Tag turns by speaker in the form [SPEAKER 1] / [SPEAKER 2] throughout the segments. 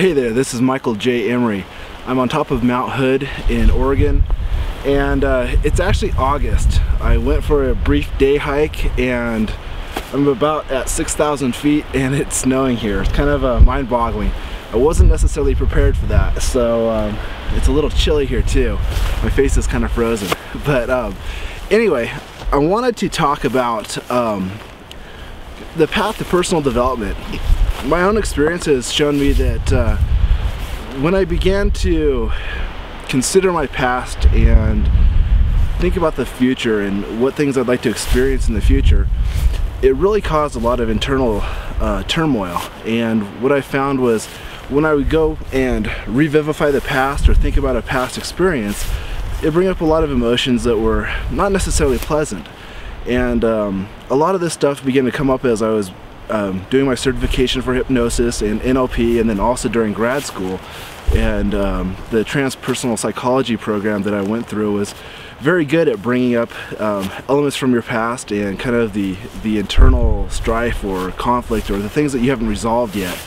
[SPEAKER 1] Hey there, this is Michael J. Emery. I'm on top of Mount Hood in Oregon, and it's actually August. I went for a brief day hike and I'm about at 6,000 feet and it's snowing here. It's kind of mind-boggling. I wasn't necessarily prepared for that, so it's a little chilly here too. My face is kind of frozen. But anyway, I wanted to talk about the path to personal development. My own experience has shown me that when I began to consider my past and think about the future and what things I'd like to experience in the future, it really caused a lot of internal turmoil. And what I found was when I would go and revivify the past or think about a past experience, it bring up a lot of emotions that were not necessarily pleasant. And a lot of this stuff began to come up as I was doing my certification for hypnosis and NLP, and then also during grad school. And the transpersonal psychology program that I went through was very good at bringing up elements from your past and kind of the internal strife or conflict or the things that you haven't resolved yet.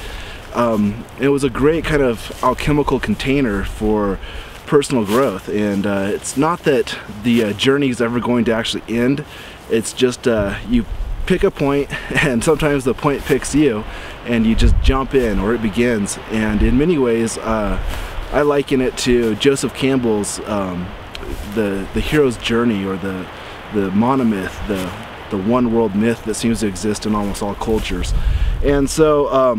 [SPEAKER 1] It was a great kind of alchemical container for personal growth, and it's not that the journey is ever going to actually end. It's just you pick a point, and sometimes the point picks you, and you just jump in, or it begins. And in many ways, I liken it to Joseph Campbell's the hero's journey, or the monomyth, the one world myth that seems to exist in almost all cultures. And so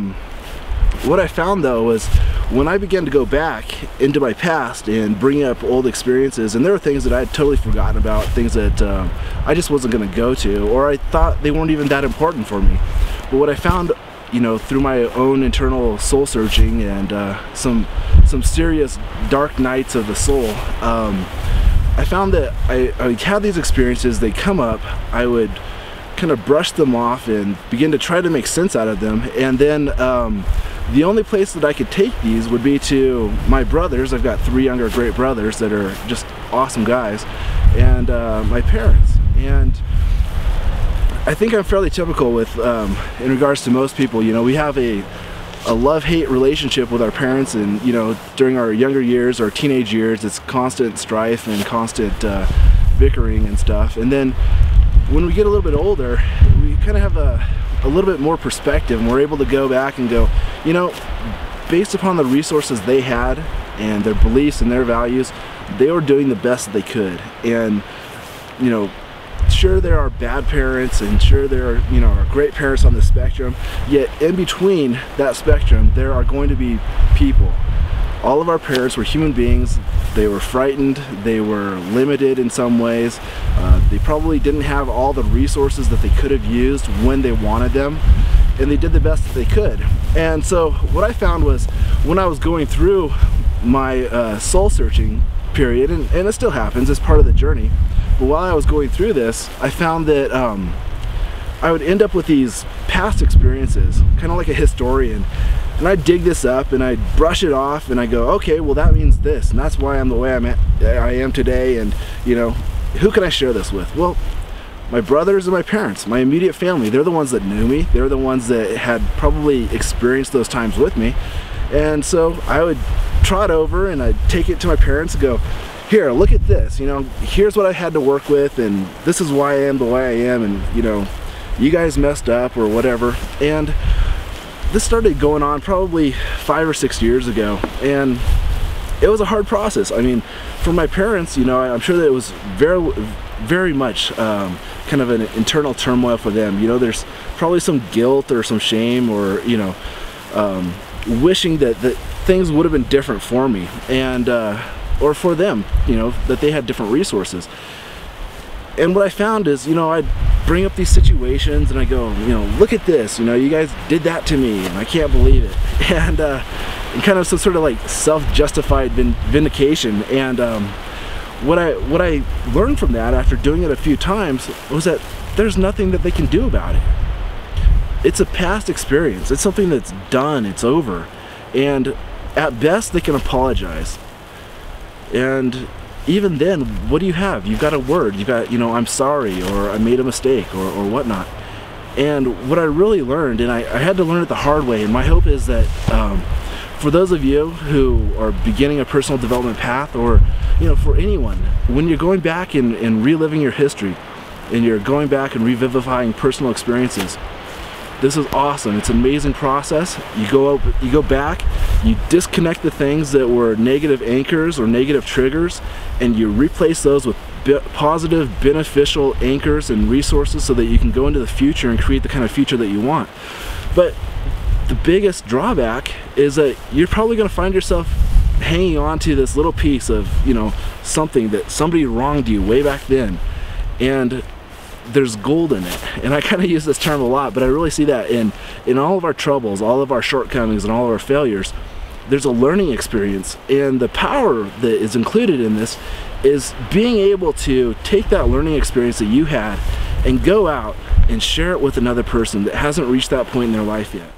[SPEAKER 1] what I found though was when I began to go back into my past and bring up old experiences, and there were things that I had totally forgotten about, things that I just wasn't going to go to, or I thought they weren't even that important for me. But what I found, you know, through my own internal soul searching and some serious dark nights of the soul, I found that I had these experiences, they'd come up, I would kind of brush them off and begin to try to make sense out of them, and then the only place that I could take these would be to my brothers. I've got 3 younger great brothers that are just awesome guys, and my parents. And I think I'm fairly typical with in regards to most people. You know, we have a love-hate relationship with our parents, and you know, during our younger years, our teenage years, it's constant strife and constant bickering and stuff. And then when we get a little bit older, we kind of have a little bit more perspective, and we're able to go back and go, you know, based upon the resources they had and their beliefs and their values, they were doing the best that they could. And you know, sure, there are bad parents, and sure, there are, you know, are great parents on the spectrum, yet in between that spectrum there are going to be people. All of our parents were human beings. They were frightened, they were limited in some ways, they probably didn't have all the resources that they could have used when they wanted them, and they did the best that they could. And so what I found was, when I was going through my soul searching period, and it still happens, it's part of the journey, but while I was going through this, I found that I would end up with these past experiences, kind of like a historian, and I'd dig this up and I'd brush it off and I go, okay, well that means this, and that's why I'm the way I am today. And you know, who can I share this with? Well, my brothers and my parents, my immediate family. They're the ones that knew me. They're the ones that had probably experienced those times with me. And so I would trot over and I'd take it to my parents and go, here, look at this, you know, here's what I had to work with, and this is why I am the way I am, and you know, you guys messed up or whatever. And this started going on probably 5 or 6 years ago, and it was a hard process. I mean, for my parents, you know, I'm sure that it was very much kind of an internal turmoil for them. You know, there's probably some guilt or some shame, or you know, wishing that things would have been different for me, and or for them, you know, that they had different resources. And what I found is, you know, I'd bring up these situations and I go, you know, look at this, you know, you guys did that to me and I can't believe it. And kind of some sort of like self-justified vindication. And what I learned from that after doing it a few times was that there's nothing that they can do about it. It's a past experience. It's something that's done, it's over. And at best they can apologize. And even then, what do you have? You've got a word, you've got, you know, I'm sorry, or I made a mistake, or whatnot. And what I really learned, and I had to learn it the hard way, and my hope is that for those of you who are beginning a personal development path, or for anyone, when you're going back and reliving your history and you're going back and revivifying personal experiences, this is awesome. It's an amazing process. You go back, you disconnect the things that were negative anchors or negative triggers, and you replace those with positive, beneficial anchors and resources so that you can go into the future and create the kind of future that you want. But the biggest drawback is that you're probably going to find yourself hanging on to this little piece of, something that somebody wronged you way back then, and there's gold in it. And I kind of use this term a lot, but I really see that in all of our troubles, all of our shortcomings, and all of our failures, there's a learning experience. And the power that is included in this is being able to take that learning experience that you had and go out and share it with another person that hasn't reached that point in their life yet.